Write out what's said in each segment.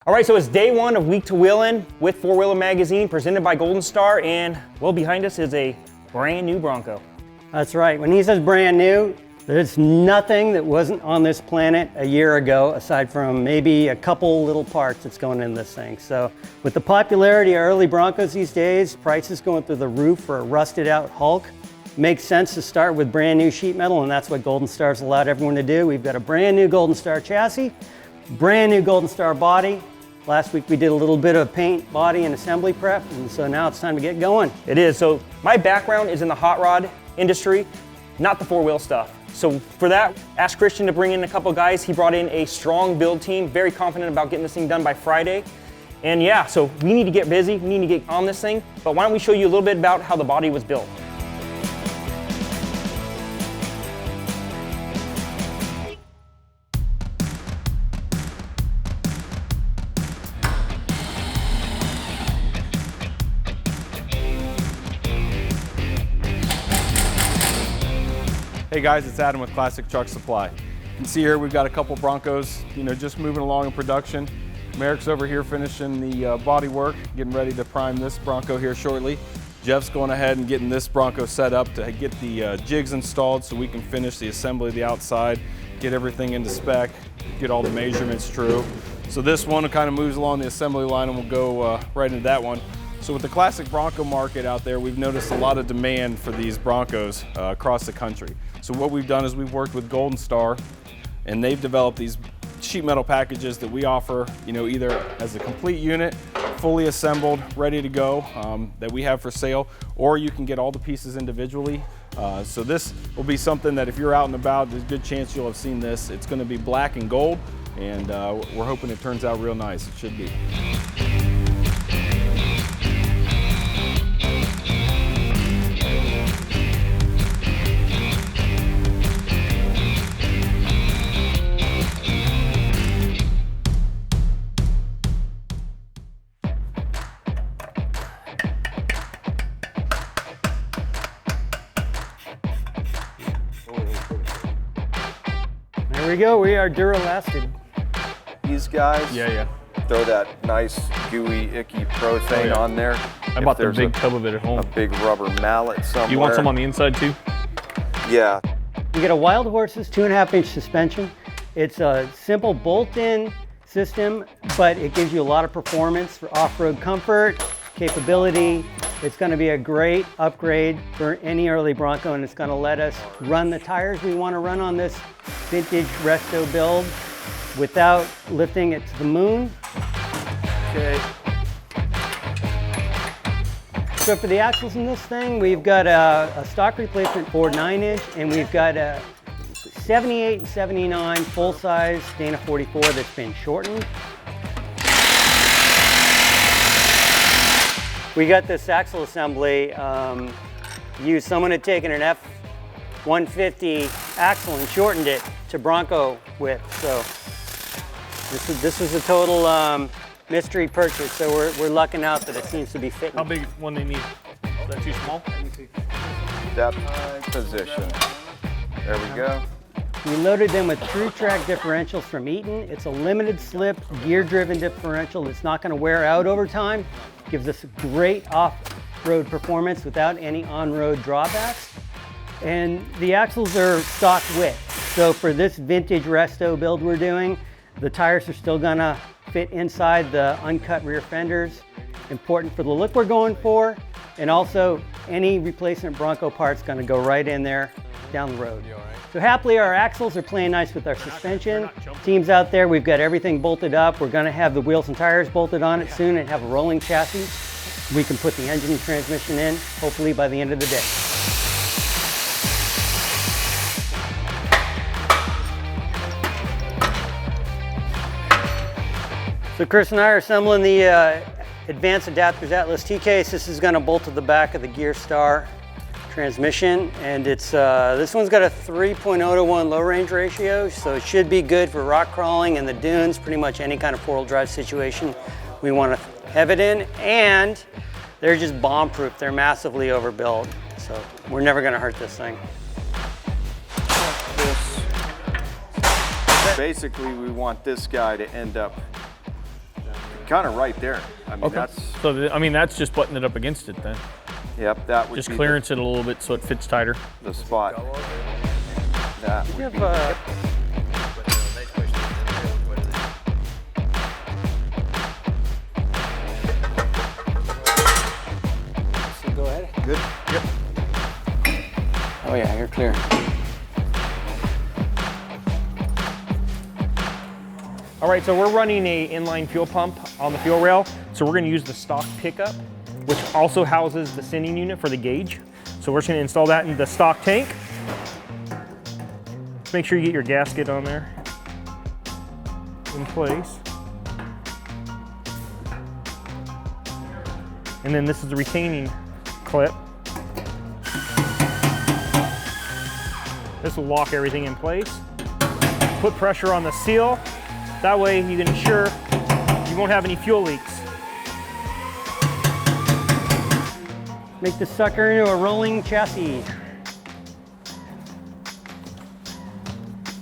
All right, so it's day one of Week to Wheelin with Four Wheeler Magazine, presented by Golden Star, and well, behind us is a brand new Bronco. That's right. When he says brand new, there's nothing that wasn't on this planet a year ago, aside from maybe a couple little parts that's going in this thing. So with the popularity of early Broncos these days, prices going through the roof for a rusted out Hulk, makes sense to start with brand new sheet metal, and that's what Golden Star's allowed everyone to do. We've got a brand new Golden Star chassis, brand new Golden Star body. Last week we did a little bit of paint, body, and assembly prep, and so now it's time to get going. It is. So my background is in the hot rod industry, not the four-wheel stuff. So for that, asked Christian to bring in a couple guys. He brought in a strong build team, very confident about getting this thing done by Friday. And yeah, so we need to get busy, we need to get on this thing, but why don't we show you a little bit about how the body was built. Hey guys, it's Adam with Classic Truck Supply. You can see here we've got a couple Broncos, just moving along in production. Merrick's over here finishing the body work, getting ready to prime this Bronco here shortly. Jeff's going ahead and getting this Bronco set up to get the jigs installed so we can finish the assembly of the outside, get everything into spec, get all the measurements true. So this one kind of moves along the assembly line and we'll go right into that one. So with the classic Bronco market out there, we've noticed a lot of demand for these Broncos across the country. So what we've done is we've worked with Golden Star, and they've developed these sheet metal packages that we offer, either as a complete unit, fully assembled, ready to go, that we have for sale, or you can get all the pieces individually. So this will be something that if you're out and about, there's a good chance you'll have seen this. It's going to be black and gold, and we're hoping it turns out real nice. It should be. There we go, we are Duralasted. These guys, throw that nice gooey, icky Prothane on there. I bought the big tub of it at home. A big rubber mallet somewhere. You want some on the inside too? Yeah. You get a Wild Horses 2.5-inch suspension. It's a simple bolt-in system, but it gives you a lot of performance for off-road comfort, capability. It's going to be a great upgrade for any early Bronco, and it's going to let us run the tires we want to run on this vintage resto build without lifting it to the moon. Okay. So for the axles in this thing, we've got a stock replacement Ford 9-inch, and we've got a 78 and 79 full-size Dana 44 that's been shortened. We got this axle assembly. Someone had taken an F-150 axle and shortened it to Bronco width. So this was a total mystery purchase. So we're lucking out that it seems to be fitting. How big one they need? Is that too small? Depth position. There we go. We loaded them with True Track differentials from Eaton. It's a limited slip, gear-driven differential that's not going to wear out over time. Gives us great off-road performance without any on-road drawbacks. And the axles are stock width. So for this vintage resto build we're doing, the tires are still going to fit inside the uncut rear fenders. Important for the look we're going for. And also, any replacement Bronco part's going to go right in there down the road. So happily, our axles are playing nice with our suspension. Teams out there, we've got everything bolted up. We're going to have the wheels and tires bolted on it soon and have a rolling chassis. We can put the engine and transmission in, hopefully by the end of the day. So Chris and I are assembling the Advanced Adapters Atlas T-Case. This is going to bolt to the back of the Gear Star transmission, and it's this one's got a 3.0 to 1 low range ratio, so it should be good for rock crawling in the dunes, pretty much any kind of four-wheel drive situation we want to have it in. And they're just bomb proof. They're massively overbuilt, so we're never going to hurt this thing. Basically, we want this guy to end up kind of right there. I mean, that's, So, I mean, that's just putting it up against it then. yep, that would Just be clearance it a little bit so it fits tighter. the spot. That You would have, go ahead. be good. Oh yeah, you're clear. All right, so we're running a inline fuel pump on the fuel rail. So we're gonna use the stock pickup, which also houses the sending unit for the gauge. So we're just gonna install that in the stock tank. Just make sure you get your gasket on there in place. And then this is the retaining clip. This will lock everything in place. Put pressure on the seal. That way you can ensure you won't have any fuel leaks. Make the sucker into a rolling chassis.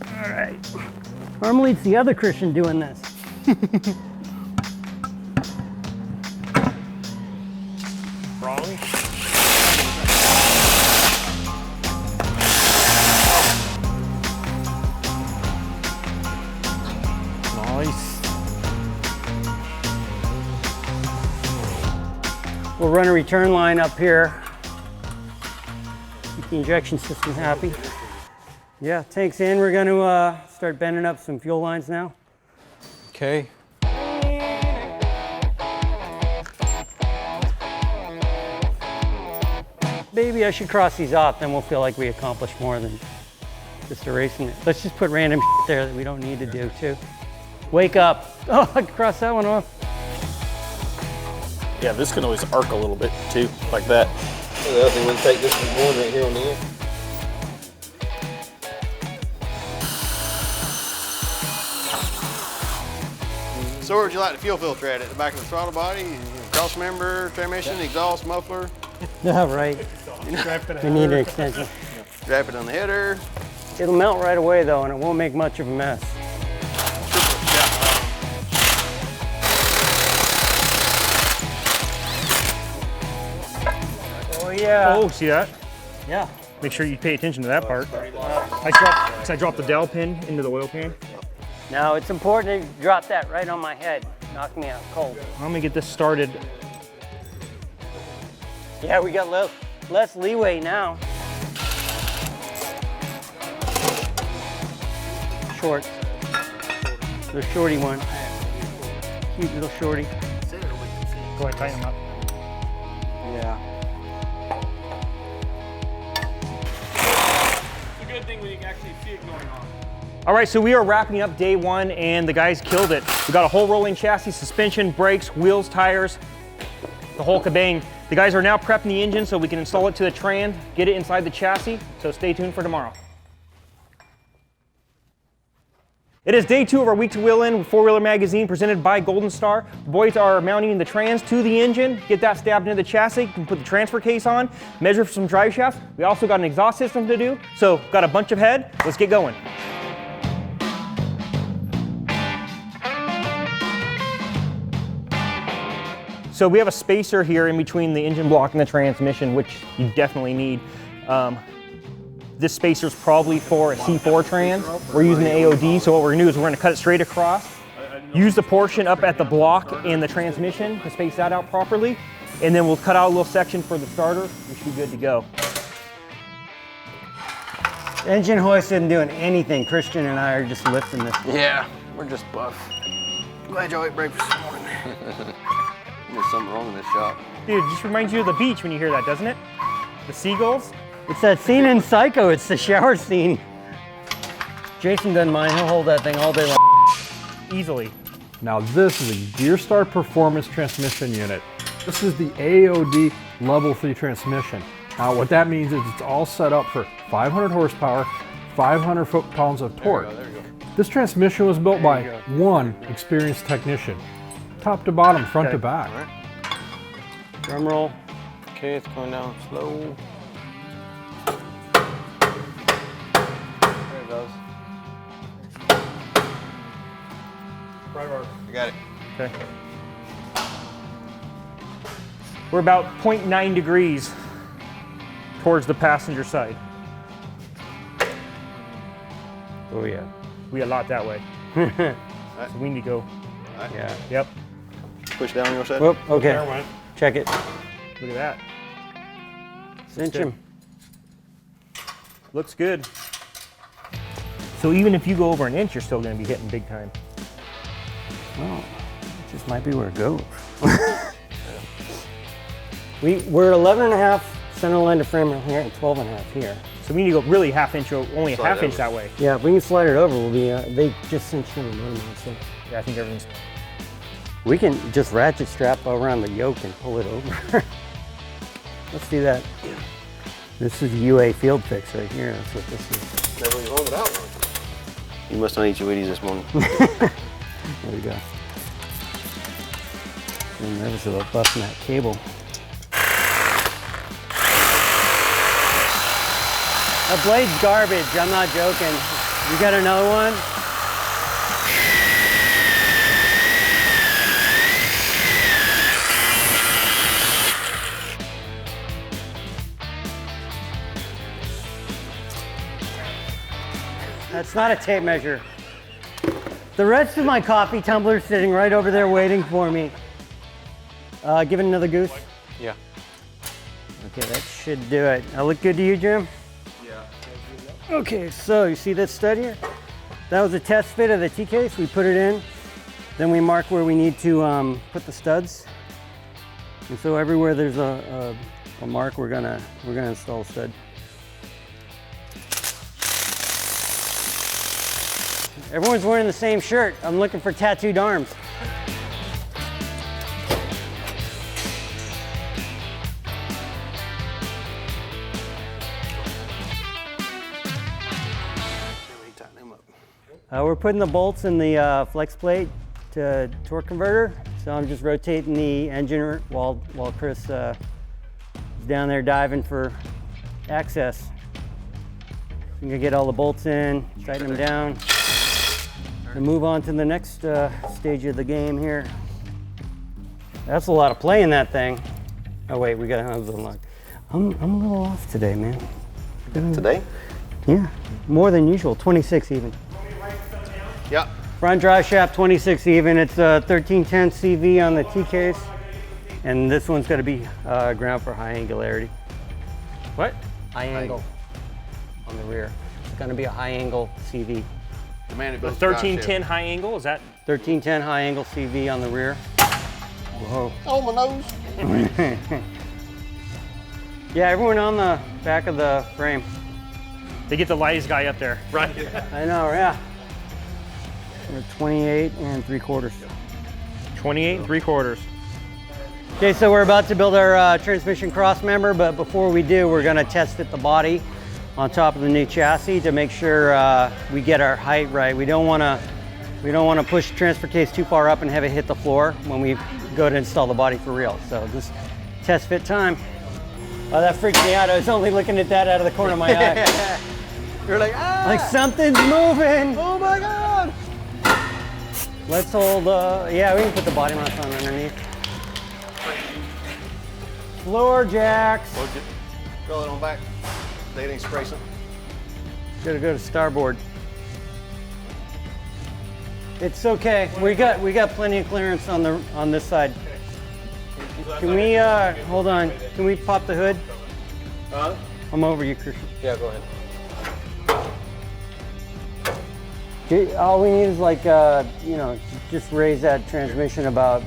All right. Normally it's the other Christian doing this. Wrong. Nice. We'll run a return line up here. Keep the injection system happy. Yeah, tank's in. We're going to start bending up some fuel lines now. Okay. Maybe I should cross these off, then we'll feel like we accomplished more than just erasing it. Let's just put random shit there that we don't need to do too. Wake up. Oh, I can cross that one off. Yeah, this can always arc a little bit too, like that. The other thing, we'll take this one right here on the end. So where would you like the fuel filter at? At the back of the throttle body, cross member, transmission, exhaust, muffler? Yeah, right. We need an extension. Strap it on the header. It'll melt right away though, and it won't make much of a mess. Oh yeah. Oh, see that? Yeah. Make sure you pay attention to that part. I dropped the dowel pin into the oil pan. Now it's important to drop that right on my head. Knock me out cold. I'm gonna get this started. Yeah, we got less leeway now. Short. The shorty one. Cute little shorty. Go ahead, tighten them up. Yeah. It's a good thing when you can actually see it going on. All right, so we are wrapping up day one and the guys killed it. We got a whole rolling chassis, suspension, brakes, wheels, tires, the whole kabang. The guys are now prepping the engine so we can install it to the Tran, get it inside the chassis, so stay tuned for tomorrow. It is day two of our Week to Wheelin four-wheeler magazine presented by Golden Star. The boys are mounting the Trans to the engine, get that stabbed into the chassis, you can put the transfer case on, measure for some drive shafts. We also got an exhaust system to do, so got a bunch of head. Let's get going. So we have a spacer here in between the engine block and the transmission, which you definitely need. This spacer is probably for a C4 Trans. We're using the AOD, so what we're gonna do is we're gonna cut it straight across, use the portion up at the block and the transmission to space that out properly, and then we'll cut out a little section for the starter. We should be good to go. Engine hoist isn't doing anything. Christian and I are just lifting this. Yeah, we're just buff. Glad y'all ate breakfast this morning. There's something wrong in this shop. Dude, it just reminds you of the beach when you hear that, doesn't it? The seagulls. It's that scene in Psycho. It's the shower scene. Jason doesn't mind. He'll hold that thing all day long. Easily. Now this is a Gear Star Performance transmission unit. This is the AOD Level 3 transmission. Now what that means is it's all set up for 500 horsepower, 500 foot-pounds of torque. This transmission was built by one experienced technician. Top to bottom, front to back. Drum roll. Okay, it's going down slow. There it goes. I got it. Okay. We're about 0.9 degrees towards the passenger side. Oh yeah. We got a lot that way. So we need to go. Yeah. Yep. Push down on your side. Whoop, okay. Check it. Look at that. Cinch him. Looks good. So even if you go over an inch, you're still going to be hitting big time. Oh, this might be where it goes. We're 11.5 center line to frame right here and 12.5 here. So we need to go really half inch, only a half inch that way. Yeah, if we can slide it over, we'll be, they just cinched in the motor, so. Yeah, I think everything's. We can just ratchet strap around the yoke and pull it over. Let's do that. This is UA Field Fix right here. That's what this is. Never leave home without one. You must not eat your Wheaties this morning. There we go. I'm nervous about busting that cable. That blade's garbage, I'm not joking. You got another one? That's not a tape measure. The rest of my coffee tumbler's sitting right over there waiting for me. Give it another goose. Yeah. Okay, that should do it. That look good to you, Jim? Yeah. Okay, so you see this stud here? That was a test fit of the T-case. We put it in, then we mark where we need to put the studs. And so everywhere there's a mark, we're gonna install a stud. Everyone's wearing the same shirt. I'm looking for tattooed arms. We're putting the bolts in the flex plate to torque converter. So I'm just rotating the engine while Chris is down there diving for access. I'm gonna get all the bolts in, tighten them down, and move on to the next stage of the game here. That's a lot of play in that thing. Oh wait, we got hands unlocked. I'm a little off today, man. Today? Yeah, more than usual, 26 even. Yeah. Front drive shaft 26 even. It's a 1310 CV on the T-case. And this one's got to be ground for high angularity. What? High angle on the rear. It's going to be a high angle CV. The man who The built the drive 1310 high angle, is that? 1310 high angle CV on the rear. Whoa. Oh, my nose. Yeah, everyone on the back of the frame. They get the lightest guy up there. Right. I know, yeah. We're 28 3/4. 28 3/4. Okay, so we're about to build our transmission cross member, but before we do, we're gonna test fit the body on top of the new chassis to make sure we get our height right. We don't wanna push the transfer case too far up and have it hit the floor when we go to install the body for real. So just test fit time. Oh, that freaked me out. I was only looking at that out of the corner of my eye. You're like, ah! Like something's moving. Oh my God! Let's hold, yeah, we can put the body mounts on underneath. Floor jacks. Throw it on back. They didn't spray some. Gotta go to starboard. It's okay. We got plenty of clearance on this side. Can we hold on? Can we pop the hood? I'm over you, Christian. Yeah, go ahead. Okay, all we need is like you know, just raise that transmission about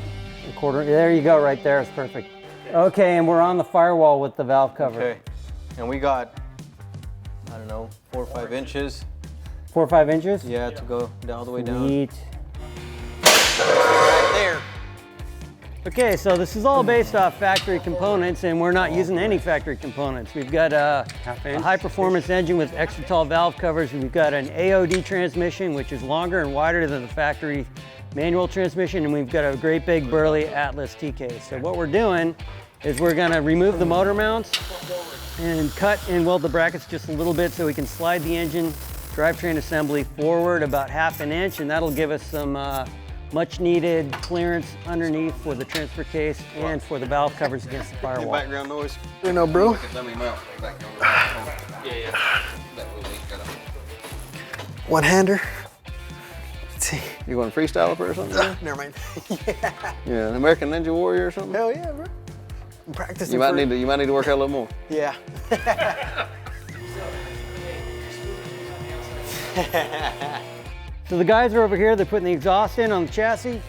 a quarter. There you go, right there. It's perfect. Okay, and we're on the firewall with the valve cover. Okay, and we got, I don't know, 4 or 5 inches. 4 or 5 inches? Yeah, to go all the way down. Sweet. Right there. Okay, so this is all based off factory components, and we're not using any factory components. We've got a high-performance engine with extra tall valve covers. We've got an AOD transmission, which is longer and wider than the factory manual transmission, and we've got a great big burly Atlas T-case. So what we're doing is we're gonna remove the motor mounts and cut and weld the brackets just a little bit so we can slide the engine drivetrain assembly forward about 1/2 inch, and that'll give us some Much needed clearance underneath for the transfer case and for the valve covers against the firewall. Background noise. You know, bro. One-hander. Let's see. You going freestyle up or something? Never mind. Yeah, an American Ninja Warrior or something? Hell yeah, bro. I'm practicing. You might need to work out a little more. Yeah. So the guys are over here, they're putting the exhaust in on the chassis.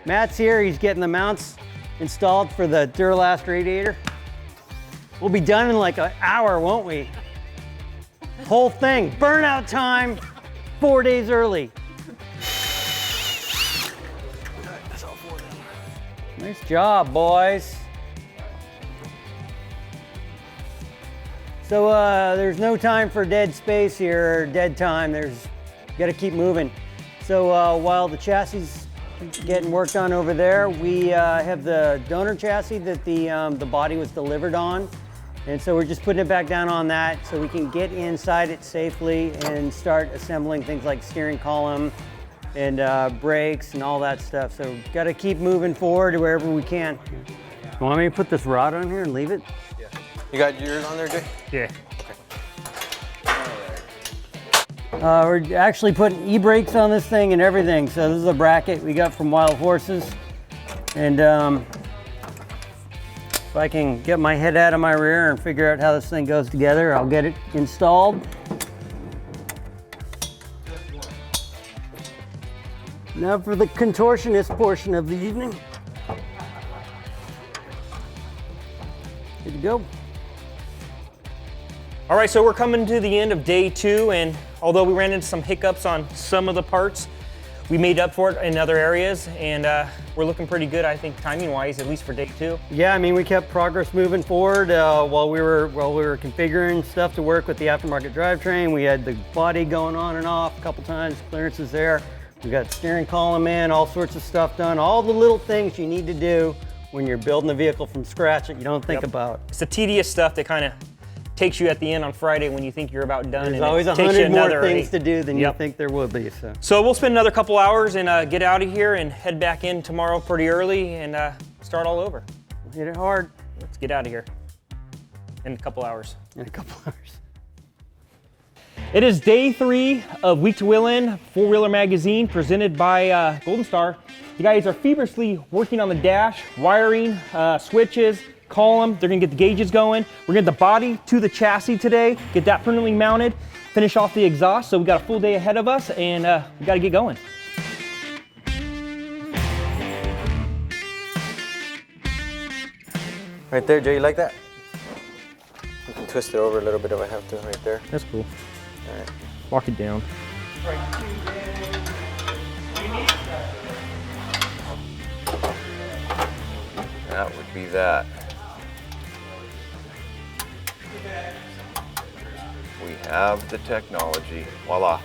Matt's here, he's getting the mounts installed for the Duralast radiator. We'll be done in like an hour, won't we? Whole thing, burnout time, 4 days early. Nice job, boys. So there's no time for dead space here, or dead time. Gotta keep moving. So while the chassis is getting worked on over there, we have the donor chassis that the body was delivered on. And so we're just putting it back down on that so we can get inside it safely and start assembling things like steering column and brakes and all that stuff. So gotta keep moving forward wherever we can. You want me to put this rod on here and leave it? Yeah. You got yours on there, Jay? Yeah. We're actually putting e-brakes on this thing and everything. So this is a bracket we got from Wild Horses. And if I can get my head out of my rear and figure out how this thing goes together, I'll get it installed. Now for the contortionist portion of the evening. Good to go. All right, so we're coming to the end of day 2, and although we ran into some hiccups on some of the parts, we made up for it in other areas, and we're looking pretty good, I think, timing-wise, at least for day 2. Yeah, I mean, we kept progress moving forward while we were configuring stuff to work with the aftermarket drivetrain. We had the body going on and off a couple times, clearances there. We got steering column in, all sorts of stuff done, all the little things you need to do when you're building a vehicle from scratch that you don't think about. It's the tedious stuff that kind of takes you at the end on Friday when you think you're about done. There's always 100 more things to do than you think there will be. So we'll spend another couple hours and get out of here and head back in tomorrow pretty early and start all over. Hit it hard. Let's get out of here in a couple hours. It is day 3 of Week to Wheelin, 4-Wheeler Magazine, presented by Golden Star. You guys are feverishly working on the dash, wiring, switches, column. They're gonna get the gauges going. We're gonna get the body to the chassis today, get that permanently mounted, finish off the exhaust. So we got a full day ahead of us, and we gotta get going. Right there, Jay, you like that? You can twist it over a little bit if I have to, right there. That's cool. All right. Walk it down. That would be that. We have the technology. Voila.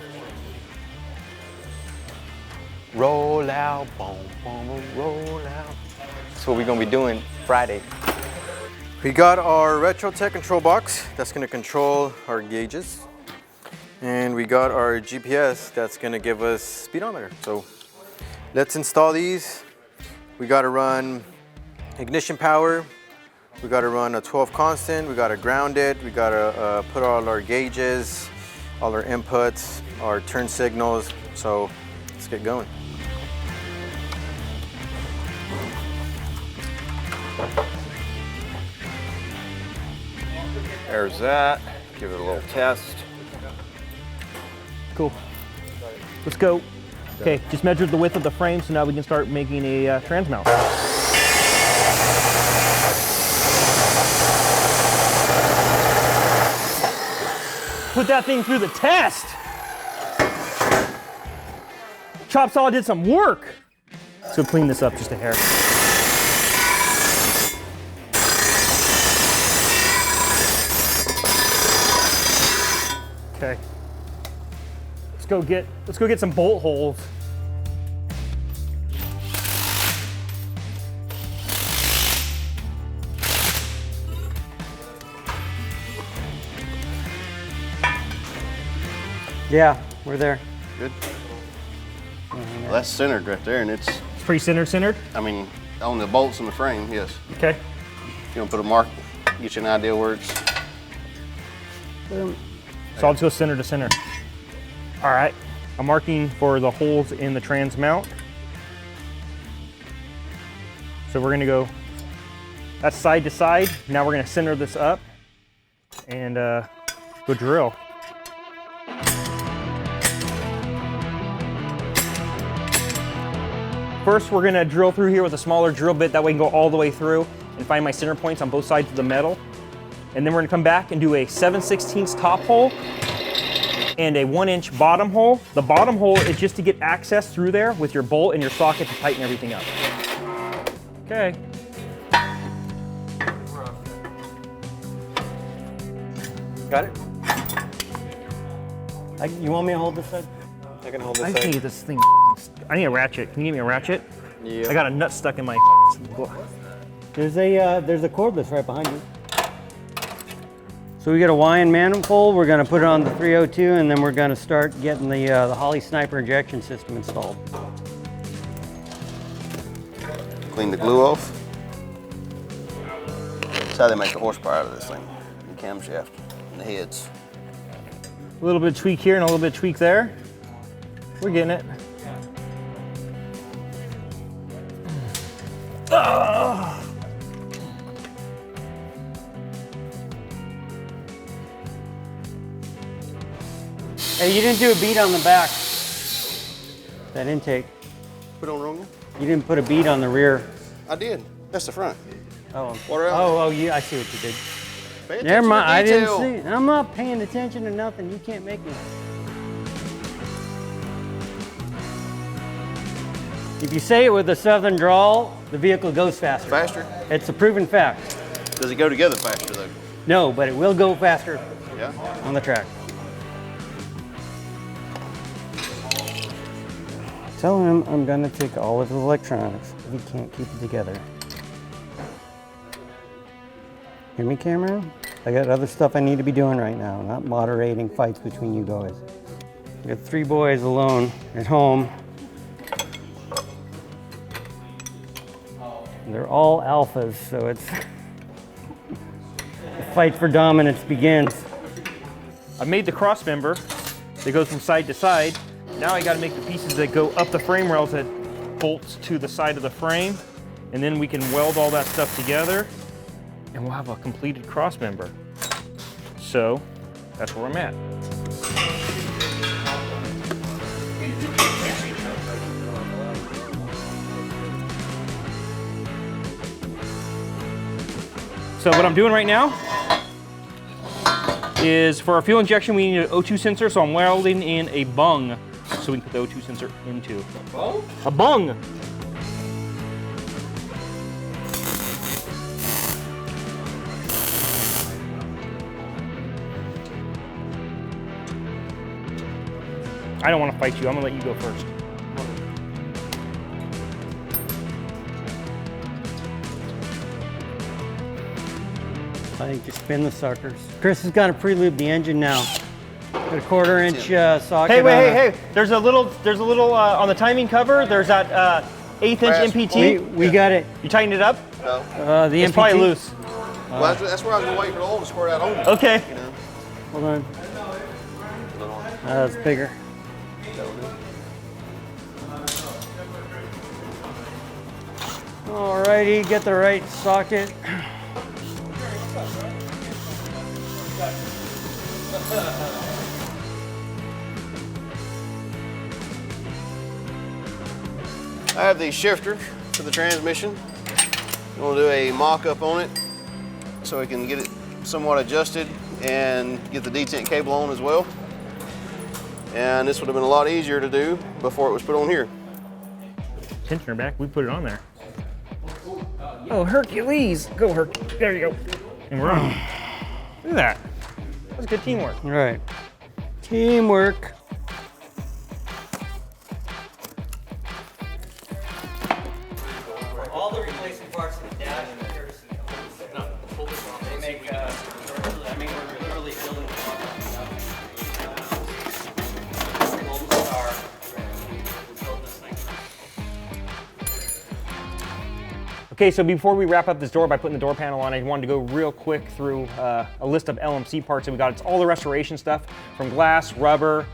Roll out, boom, boom, roll out. That's what we're gonna be doing Friday. We got our retro tech control box that's gonna control our gauges. And we got our GPS that's gonna give us speedometer. So let's install these. We gotta run ignition power. We gotta run a 12 constant. We gotta ground it. We gotta put all our gauges, all our inputs, our turn signals. So let's get going. There's that. Give it a little test. Cool. Let's go. Okay, just measured the width of the frame, so now we can start making a trans mount. Put that thing through the test. Chop Saw did some work. Let's go clean this up just a hair. Okay. Let's go get some bolt holes. Yeah, we're there. Good. Well, that's centered right there, and it's pretty centered? I mean, on the bolts in the frame, yes. Okay. You want to put a mark, get you an idea where it's. So I'll just go center to center. All right, I'm marking for the holes in the trans mount. So we're gonna go, that's side to side. Now we're gonna center this up and go drill. First, we're gonna drill through here with a smaller drill bit, that way I can go all the way through and find my center points on both sides of the metal. And then we're gonna come back and do a 7/16 top hole and a 1-inch bottom hole. The bottom hole is just to get access through there with your bolt and your socket to tighten everything up. Okay. Got it? You want me to hold this side? I can hold this I side. can get this thing. I need a ratchet. Can you give me a ratchet? Yeah. I got a nut stuck in my. There's a cordless right behind you. So we got a Wheelin manifold. We're going to put it on the 302, and then we're going to start getting the Holley Sniper injection system installed. Clean the glue off. That's how they make the horsepower out of this thing. The camshaft and the heads. A little bit of tweak here and a little bit of tweak there. We're getting it. Hey, you didn't do a bead on the back. That intake. Put on wrong. You didn't put a bead on the rear. I did. That's the front. Oh, Water out. oh, yeah, I see what you did. Pay attention Never to mind, I didn't detail. see. I'm not paying attention to nothing. You can't make me. If you say it with a southern drawl, the vehicle goes faster. Faster? It's a proven fact. Does it go together faster though? No, but it will go faster Yeah. on the track. Tell him I'm gonna take all of his electronics if he can't keep it together. Hear me, Cameron? I got other stuff I need to be doing right now, not moderating fights between you guys. I got 3 boys alone at home. They're all alphas, so it's the fight for dominance begins. I made the cross member that goes from side to side. Now I gotta make the pieces that go up the frame rails that bolts to the side of the frame. And then we can weld all that stuff together and we'll have a completed cross member. So that's where I'm at. So what I'm doing right now is for our fuel injection, we need an O2 sensor, so I'm welding in a bung so we can put the O2 sensor into. A bung? A bung! I don't want to fight you, I'm gonna let you go first. I think just spin the suckers. Chris has got to pre-lube the engine now. Got a 1/4 inch socket. Hey, wait, on hey! There's a little on the timing cover. There's that 1/8 inch MPT. We got it. You tightened it up? No. The It's MPT. probably loose. Well, that's where I was gonna wait for the oil to squirt out on it. Okay. You know. Hold on. That's bigger. Alrighty, get the right socket. I have the shifter for the transmission. We'll do a mock-up on it so we can get it somewhat adjusted and get the detent cable on as well. And this would have been a lot easier to do before it was put on here. Tensioner back, we put it on there. Oh, Hercules! Go, Herc. There you go. And we're on. Look at that. That's good teamwork. All right. Teamwork. All the replacement parts of the dash and the courtesy. They make really building Golden Star built this thing. Okay, so before we wrap up this door by putting the door panel on, I wanted to go real quick through a list of LMC parts that we got. It's all the restoration stuff from glass, rubber,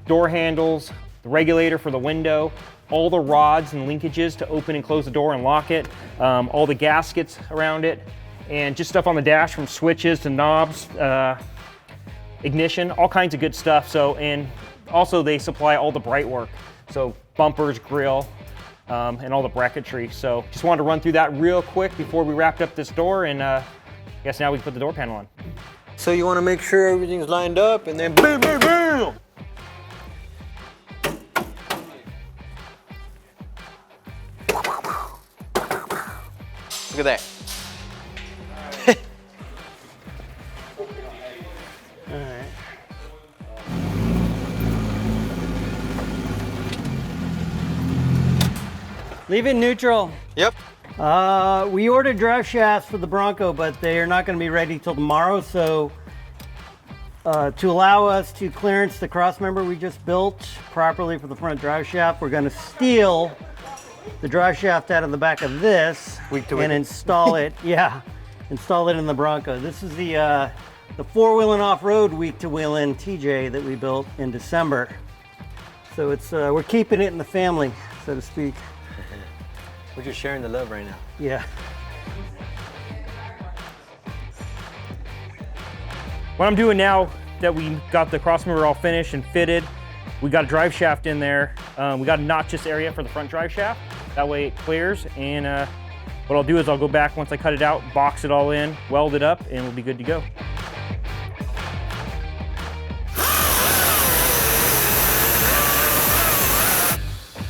door handles, the regulator for the window, all the rods and linkages to open and close the door and lock it, all the gaskets around it, and just stuff on the dash from switches to knobs, ignition, all kinds of good stuff. So, and also they supply all the bright work. So bumpers, grill, and all the bracketry. So just wanted to run through that real quick before we wrapped up this door, and I guess now we can put the door panel on. So you want to make sure everything's lined up, and then boom, boom, boom. Look at that. All right. Leave it neutral. Yep. We ordered drive shafts for the Bronco, but they are not going to be ready till tomorrow. So to allow us to clearance the crossmember we just built properly for the front drive shaft, we're going to steal the drive shaft out of the back of this and install it. Yeah, install it in the Bronco. This is the four-wheeling off-road week to Wheelin TJ that we built in December. So it's we're keeping it in the family, so to speak. We're just sharing the love right now. Yeah. What I'm doing now that we got the crossmember all finished and fitted, we got a drive shaft in there. We got a notch this area for the front drive shaft. That way it clears, and what I'll do is I'll go back once I cut it out, box it all in, weld it up, and we'll be good to go.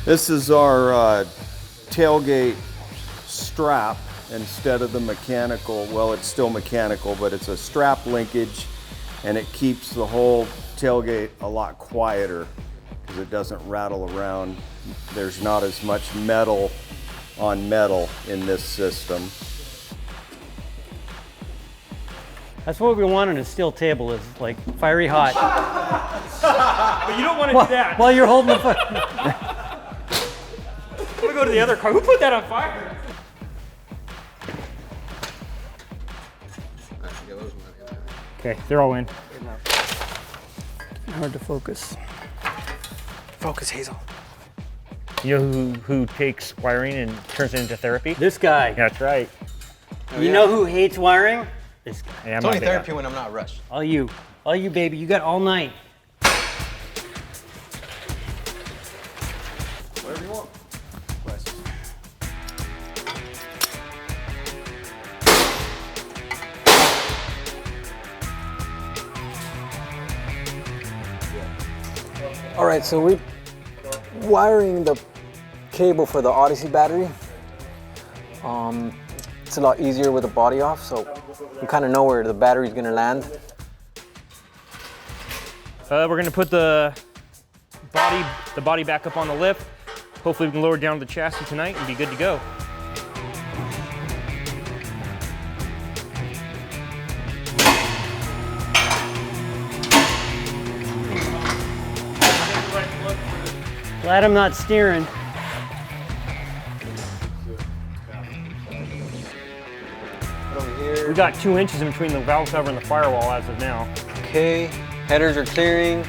This is our tailgate strap instead of the mechanical. Well, it's still mechanical, but it's a strap linkage, and it keeps the whole tailgate a lot quieter because it doesn't rattle around. There's not as much metal on metal in this system. That's what we want on a steel table, is like fiery hot. But you don't want to do that. While you're holding the fire. I'm gonna go to the other car. Who put that on fire? Okay, they're all in. Hard to focus. Focus, Hazel. You know who takes wiring and turns it into therapy? This guy. That's right. You know who hates wiring? This guy. Hey, I'm It's not only big on- therapy when I'm not rushed. All you, baby. You got all night. Whatever you want. All right, so we're wiring the cable for the Odyssey battery. It's a lot easier with the body off, so we kind of know where the battery's gonna land. We're gonna put the body back up on the lift. Hopefully we can lower down the chassis tonight and be good to go. Glad I'm not steering. We got 2 inches in between the valve cover and the firewall as of now. Okay, headers are clearing.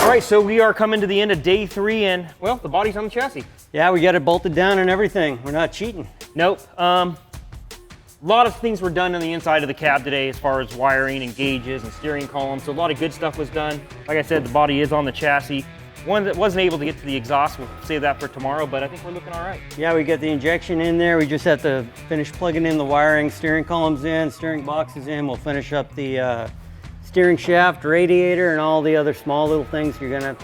All right, so we are coming to the end of day 3, and well, the body's on the chassis. Yeah, we got it bolted down and everything. We're not cheating. Nope. A lot of things were done on the inside of the cab today as far as wiring and gauges and steering columns, so a lot of good stuff was done. Like I said, the body is on the chassis. One that wasn't able to get to the exhaust, we'll save that for tomorrow, but I think we're looking all right. Yeah, we got the injection in there. We just have to finish plugging in the wiring, steering columns in, steering boxes in. We'll finish up the steering shaft, radiator, and all the other small little things you're gonna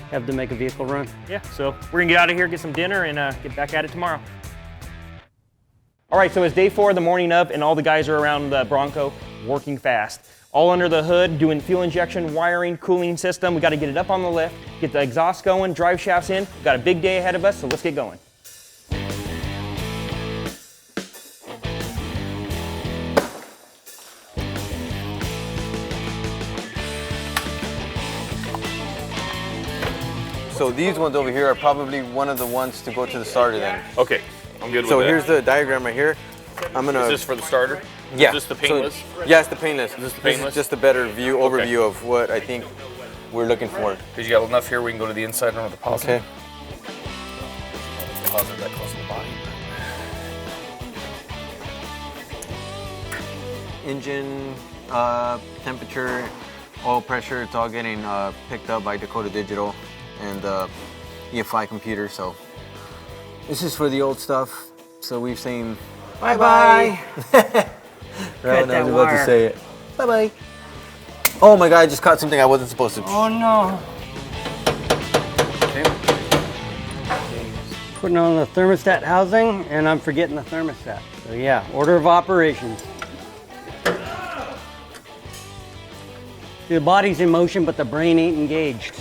have to make a vehicle run. Yeah, so we're gonna get out of here, get some dinner, and get back at it tomorrow. All right, so it's day 4 of the morning of, and all the guys are around the Bronco working fast. All under the hood, doing fuel injection, wiring, cooling system. We got to get it up on the lift, get the exhaust going, drive shafts in. We've got a big day ahead of us, so let's get going. So these ones over here are probably one of the ones to go to the starter then. Okay, I'm good with So that. here's the diagram right here. I'm gonna. Is this for the starter? Yeah. Is this the painless? So, yeah, it's the painless. Is this the This painless? is just a better overview of what I think we're looking for. Because you got enough here, we can go to the inside and deposit. Okay. Deposit that close to the body. Engine, temperature, oil pressure, it's all getting picked up by Dakota Digital and EFI computer. So this is for the old stuff. So we've seen bye-bye. Right when I was about to say it. Bye-bye. Oh my God, I just caught something I wasn't supposed to. Oh no. Putting on the thermostat housing and I'm forgetting the thermostat. So yeah, order of operations. The body's in motion, but the brain ain't engaged.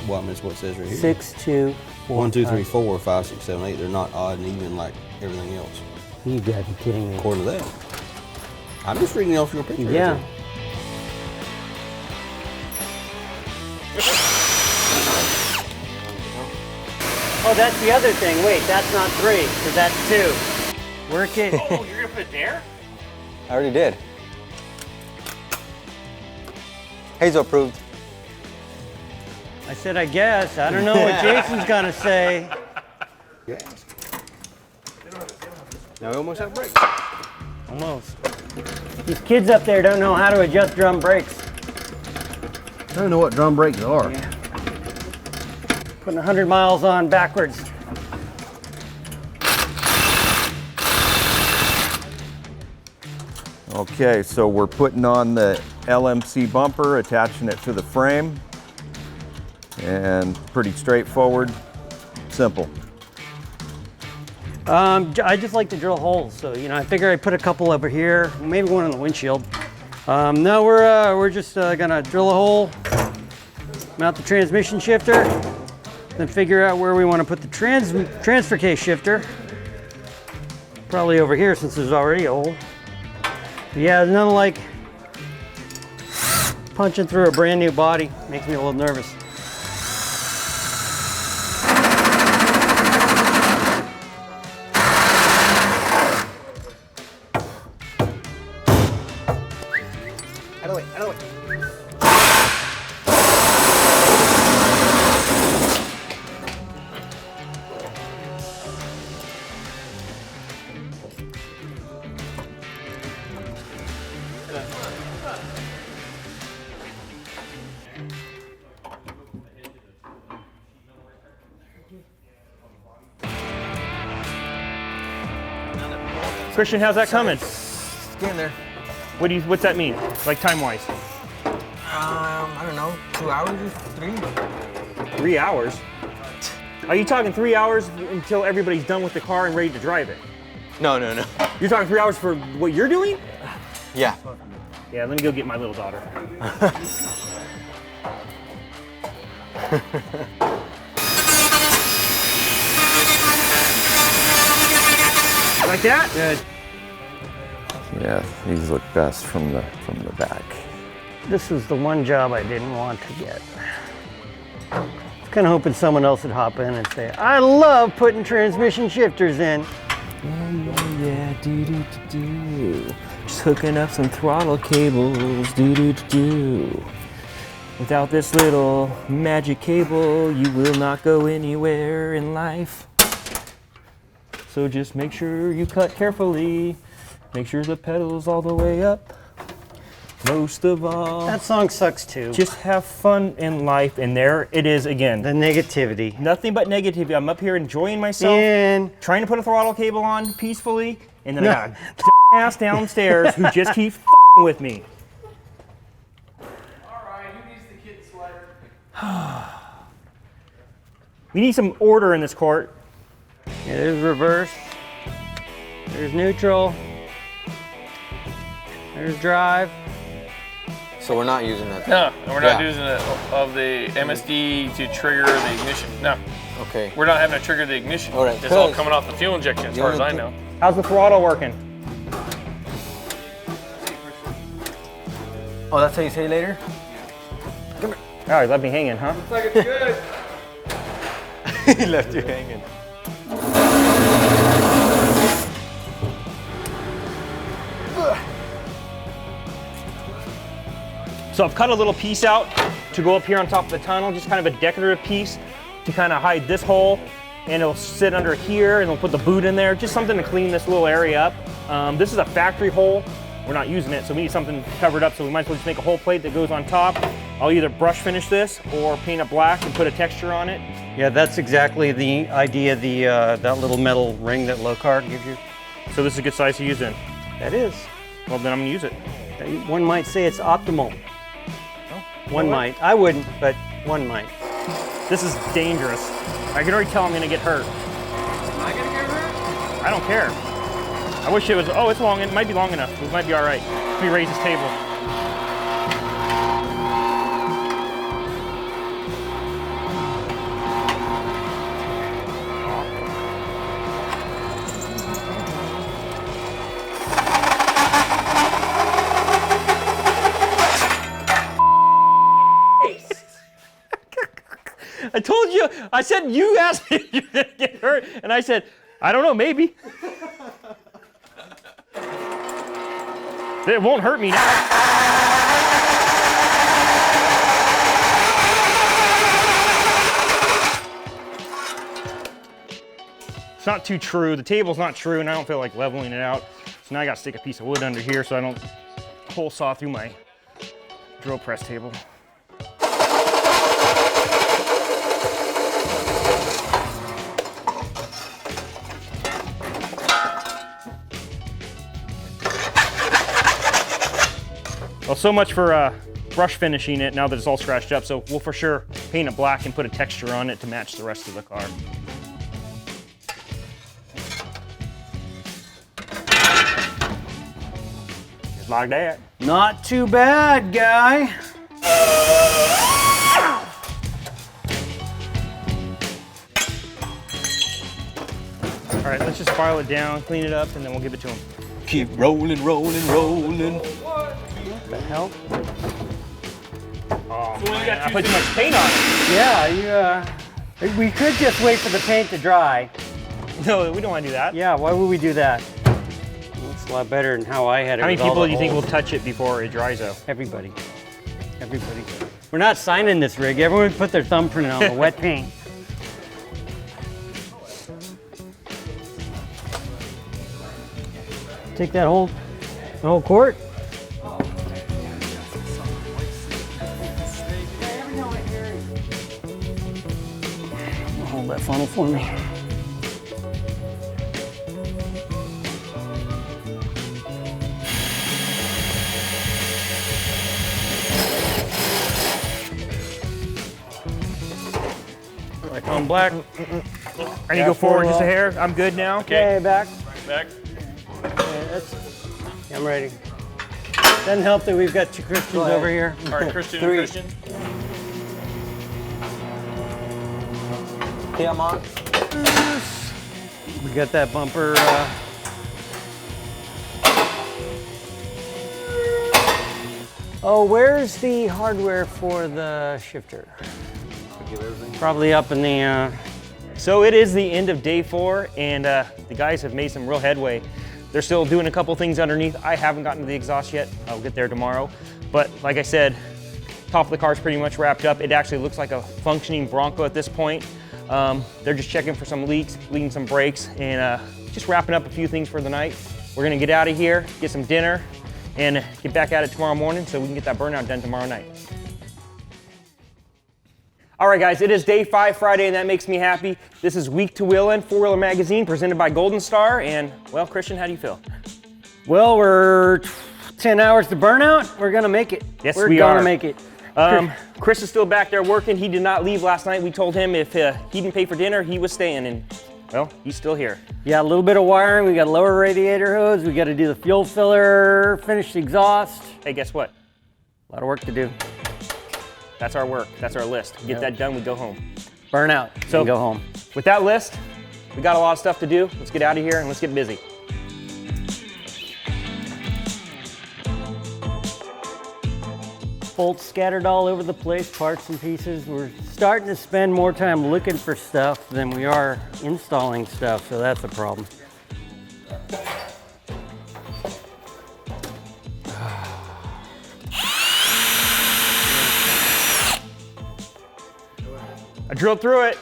Well, I mean, it's what it says right here. 6, 2, 4, 1, 2, 3, 5. 4, 5, 6, 7, 8. They're not odd and even like everything else. You gotta be kidding me. According to that. I'm just reading off your picture. Yeah. Right Oh, that's the other thing. Wait, that's not 3, because that's 2. Work it. Oh, you're gonna put it there? I already did. Hazel approved. I said, I guess. I don't know what Jason's gonna say. Now we almost have brakes. Almost. These kids up there don't know how to adjust drum brakes. I don't know what drum brakes are. Yeah. Putting 100 miles on backwards. Okay, so we're putting on the LMC bumper, attaching it to the frame, and pretty straightforward, simple. I just like to drill holes, so I figure I'd put a couple over here, maybe one on the windshield. No, we're just gonna drill a hole, mount the transmission shifter, then figure out where we want to put the transfer case shifter. Probably over here since there's already a hole. But yeah, there's nothing like punching through a brand new body. Makes me a little nervous. Out of the way, out of the way. Christian, how's that coming? It's getting there. What's that mean? Like time-wise? I don't know, 2 hours, 3? 3 hours? Are you talking 3 hours until everybody's done with the car and ready to drive it? No. You're talking 3 hours for what you're doing? Yeah. Yeah, let me go get my little daughter. Like that? Good. Yeah, these look best from the back. This was the one job I didn't want to get. I was kind of hoping someone else would hop in and say, I love putting transmission shifters in. Yeah, do. Just hooking up some throttle cables, do. Without this little magic cable, you will not go anywhere in life. So just make sure you cut carefully. Make sure the pedal's all the way up. Most of all, That song sucks too. just have fun in life. And there it is again. The negativity. Nothing but negativity. I'm up here enjoying myself, And trying to put a throttle cable on peacefully, and then No. I got a ass downstairs who just keeps with me. Alright, who needs the kid sweater? We need some order in this court. yeah, there's reverse. There's neutral. There's drive. So we're not using that. No, and we're not Yeah. using it of the MSD to trigger the ignition. No, Okay. we're not having to trigger the ignition. All right, It's all because- coming off the fuel injection as The far as only I thing- know. How's the throttle working? Oh, that's how you say later? Come here. Oh, he left me hanging, huh? Looks like it's good. He left you hanging. So I've cut a little piece out to go up here on top of the tunnel, just kind of a decorative piece to kind of hide this hole, and it'll sit under here, and we'll put the boot in there, just something to clean this little area up. This is a factory hole. We're not using it, so we need something covered up, so we might as well just make a whole plate that goes on top. I'll either brush finish this or paint it black and put a texture on it. Yeah, that's exactly the idea, that little metal ring that Low-Car gives you. So this is a good size to use in. That is. Well, then I'm gonna use it. One might say it's optimal. Oh, one might. I wouldn't, but one might. This is dangerous. I can already tell I'm gonna get hurt. Am I gonna get hurt? I don't care. I wish it was, oh, it's long, it might be long enough. It might be all right. Let me raise this table. I told you, I said, you asked me if you're gonna get hurt, and I said, I don't know, maybe. It won't hurt me now. It's not too true. The table's not true, and I don't feel like leveling it out. So now I gotta stick a piece of wood under here so I don't hole saw through my drill press table. Well, so much for brush finishing it now that it's all scratched up. So we'll for sure paint it black and put a texture on it to match the rest of the car. Just like that. Not too bad, guy. All right, let's just file it down, clean it up, and then we'll give it to him. Keep rolling, rolling, rolling. What the hell? Oh, man, I put too much paint on it. Yeah, we could just wait for the paint to dry. No, we don't want to do that. Yeah, why would we do that? It's a lot better than how I had it. How many with all people the do you think will holes. touch it before it dries out? Everybody. Everybody. We're not signing this rig. Everyone put their thumbprint on the wet paint. Take that whole quart. Hold that funnel for me. Right on black. I need to go forward just a hair. I'm good now. Okay, back. Back. Okay, I'm ready. Doesn't help that we've got two Christians over here. All right, Christian and Christian. Okay, I'm on. We got that bumper. Oh, where's the hardware for the shifter? Probably up in the. So it is the end of day 4, and the guys have made some real headway. They're still doing a couple things underneath. I haven't gotten to the exhaust yet. I'll get there tomorrow. But like I said, top of the car's pretty much wrapped up. It actually looks like a functioning Bronco at this point. They're just checking for some leaks, bleeding some brakes, and just wrapping up a few things for the night. We're gonna get out of here, get some dinner, and get back at it tomorrow morning so we can get that burnout done tomorrow night. All right, guys, it is day 5 Friday, and that makes me happy. This is Week to Wheelin, 4-Wheeler Magazine, presented by Golden Star. And, well, Christian, how do you feel? Well, we're 10 hours to burnout. We're gonna make it. Yes, we're we are. gonna make it. Chris is still back there working. He did not leave last night. We told him if he didn't pay for dinner, he was staying, and, well, he's still here. Yeah, a little bit of wiring. We got to lower radiator hose. We got to do the fuel filler, finish the exhaust. Hey, guess what? A lot of work to do. That's our work. That's our list. Get that done, we go home. Burnout, So and go home. With that list, we got a lot of stuff to do. Let's get out of here and let's get busy. bolts scattered all over the place, parts and pieces. We're starting to spend more time looking for stuff than we are installing stuff, so that's a problem. I drilled through it,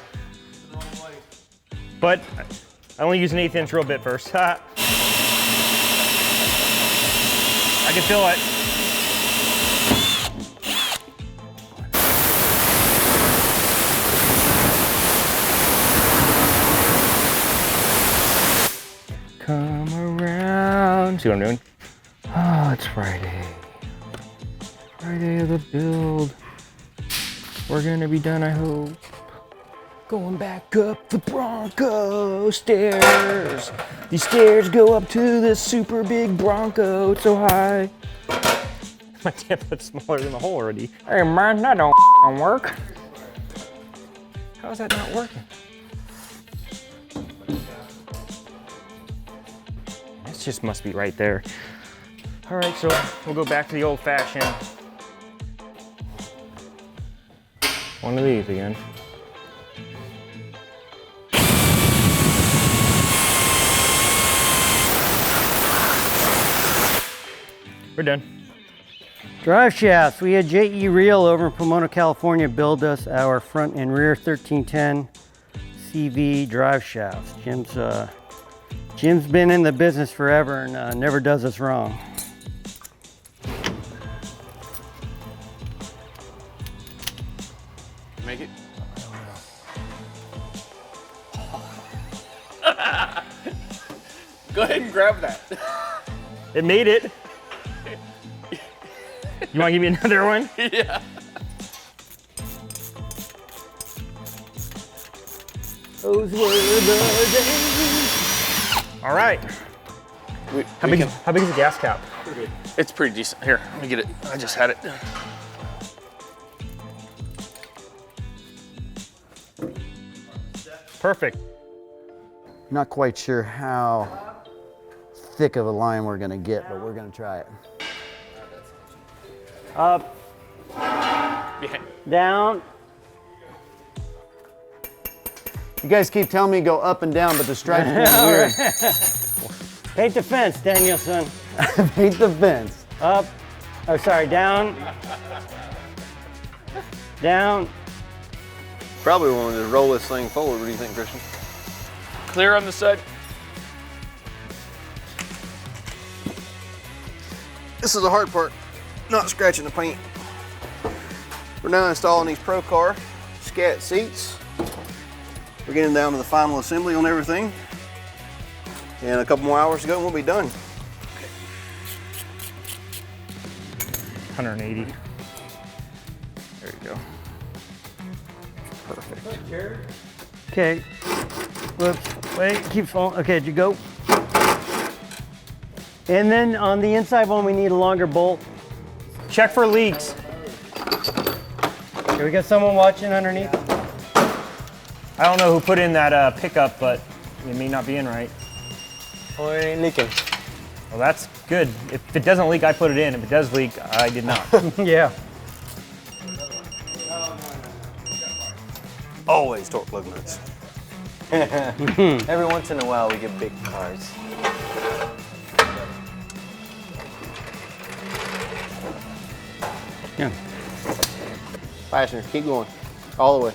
but I only use an 1/8 inch drill bit first. I can feel it. Come around. See what I'm doing? Oh, it's Friday. Friday of the build. We're gonna be done, I hope. Going back up the Bronco stairs. These stairs go up to this super big Bronco. It's so high. My template's smaller than the hole already. Hey man, that don't work. How is that not working? This just must be right there. All right, so we'll go back to the old fashioned. One of these again. We're done. Drive shafts. We had J.E. Reel over in Pomona, California build us our front and rear 1310 CV drive shafts. Jim's been in the business forever and never does us wrong. Make it? Go ahead and grab that. It made it. You want to give me another one? Yeah. Those were the days. All right. How big is the gas cap? It's pretty decent. Here, let me get it. I just had it. Perfect. Not quite sure how thick of a line we're gonna get, but we're gonna try it. Up, down. You guys keep telling me to go up and down, but the stripes are weird. Paint the fence, Danielson. Paint the fence. Up, oh sorry, down. Down. Probably want to roll this thing forward. What do you think, Christian? Clear on the side. This is the hard part, not scratching the paint. We're now installing these Pro Car scat seats. We're getting down to the final assembly on everything. And a couple more hours to go and we'll be done. 180. There you go. Perfect. Okay. Whoops. Wait, keep falling. Okay, did you go? And then on the inside one, we need a longer bolt. Check for leaks. Okay, we got someone watching underneath. I don't know who put in that pickup, but it may not be in right. Oh, it ain't leaking. Well, that's good. If it doesn't leak, I put it in. If it does leak, I did not. Yeah. Always torque plug nuts. Every once in a while, we get big cars. Yeah. Fasteners, keep going, all the way.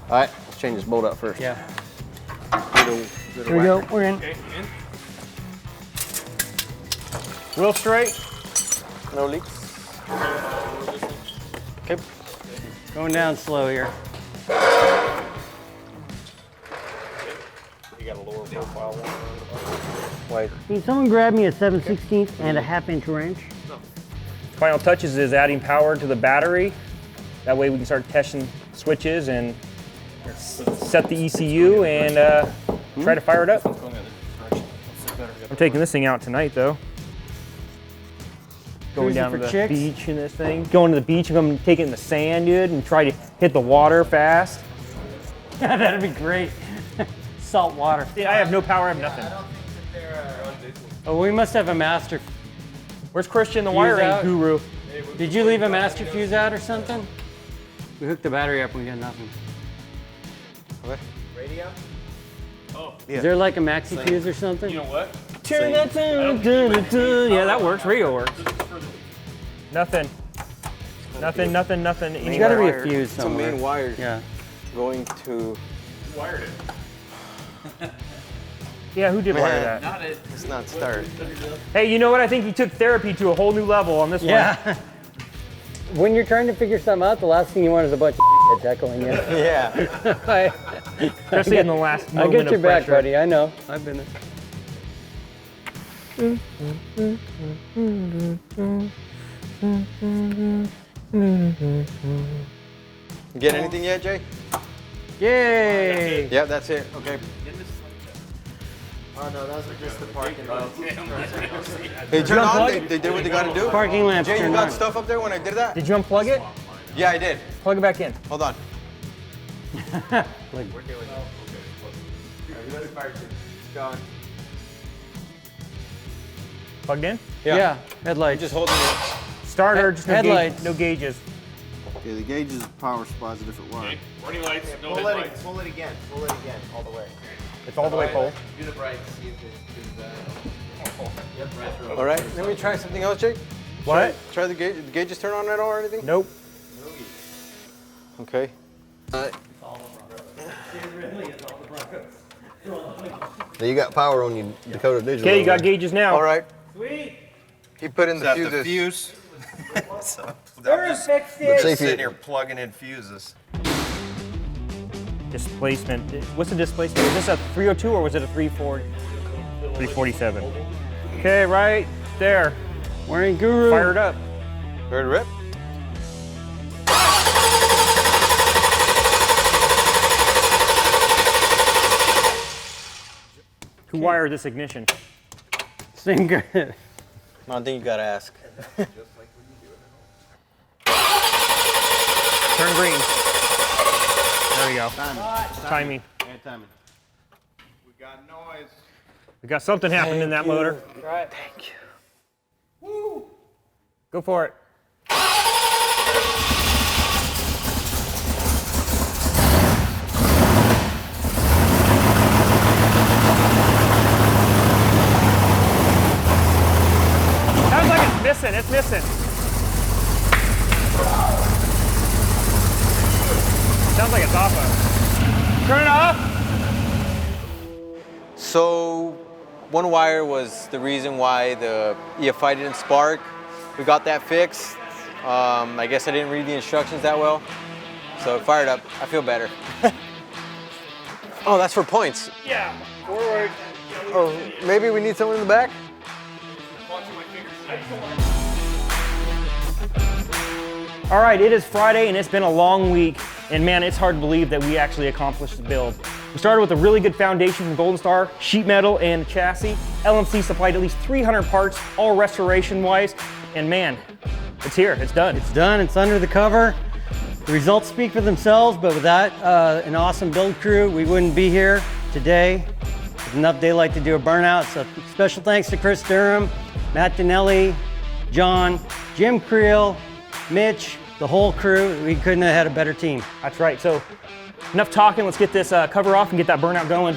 All right, let's change this bolt out first. Yeah. Little Here we go. We're in. Wheel straight. No leaks. Okay. Going down slow here. You got a lower profile one. Wide. Can someone grab me a 7/16 and a 1/2 inch wrench? Final touches is adding power to the battery. That way we can start testing switches and set the ECU and try to fire it up. I'm taking this thing out tonight though. Going down to the beach in this thing. Going to the beach and I'm taking it in the sand, dude, and try to hit the water fast. That'd be great. Salt water. See, I have no power, I have nothing. Oh, we must have a master. Where's Christian, the wiring guru? Hey, Did you leave a master fuse out or something? We hooked the battery up and we got nothing. What? Radio? Oh. Is there like a maxi fuse or something? You know what? Turn that down, yeah, that works. Radio works. Nothing. Nothing. There's got to be a fuse Some somewhere. main wires Yeah. going to. You wired it. Yeah, who did wire Man. that? Not it. It's not start. Hey, you know what? I think you took therapy to a whole new level on this one. Yeah. When you're trying to figure something out, the last thing you want is a bunch of shit heckling you. Yeah. Especially in the last I moment get your of back, pressure. buddy. I know. I've been there. Get anything yet, Jay? Yay! Yeah, that's it. Okay. Oh no, those are just the parking lots. Hey, turn on. unplug They did what they got to do. Parking lamps Jay, you turned got on. stuff up there when I did that? Did you unplug it? Yeah, I did. Plug it back in. Hold on. Plugged in? Yeah. Headlights. Just holding it. Starter, just no, Headlights. no gauges. Okay, the gauges power supply is a different wire. Warning lights, no Pull headlights. it again. Pull it again, all the way. It's all the way pulled. Do the bright, see if it is All right. Let me try something else, Jay. What? Try the gauge. Did the gauges turn on at all or anything? Nope. Okay. So you got power on your Dakota Digital. Okay, you got gauges now. All right. Sweet. He put in the fuses. fuse? Fixed But see if you, here plugging in fuses. Displacement. What's the displacement? Is this a 302 or was it a 347? Okay, right there. Wearing Guru. Fired up. Ready to rip? Who wired this ignition? Same guy. I don't think you gotta ask. Turn green. There we go. Timing. timing. We got noise. We got something happening in that motor. Right. Thank you. Woo! Go for it. Sounds like it's missing. It's missing. Sounds like it's off of. Turn it off. So, one wire was the reason why the EFI didn't spark. We got that fixed. I guess I didn't read the instructions that well. So it fired up. I feel better. Oh, that's for points. Yeah. Forward. Oh, maybe we need someone in the back? All right, it is Friday and it's been a long week, and man, it's hard to believe that we actually accomplished the build. We started with a really good foundation from Golden Star, sheet metal and chassis. LMC supplied at least 300 parts, all restoration-wise, and man, it's here, it's done. It's done, it's under the cover. The results speak for themselves, but without an awesome build crew, we wouldn't be here today. There's enough daylight to do a burnout, so special thanks to Chris Durham, Matt Dinelli, John, Jim Creel, Mitch, the whole crew. We couldn't have had a better team. That's right, so enough talking, let's get this cover off and get that burnout going.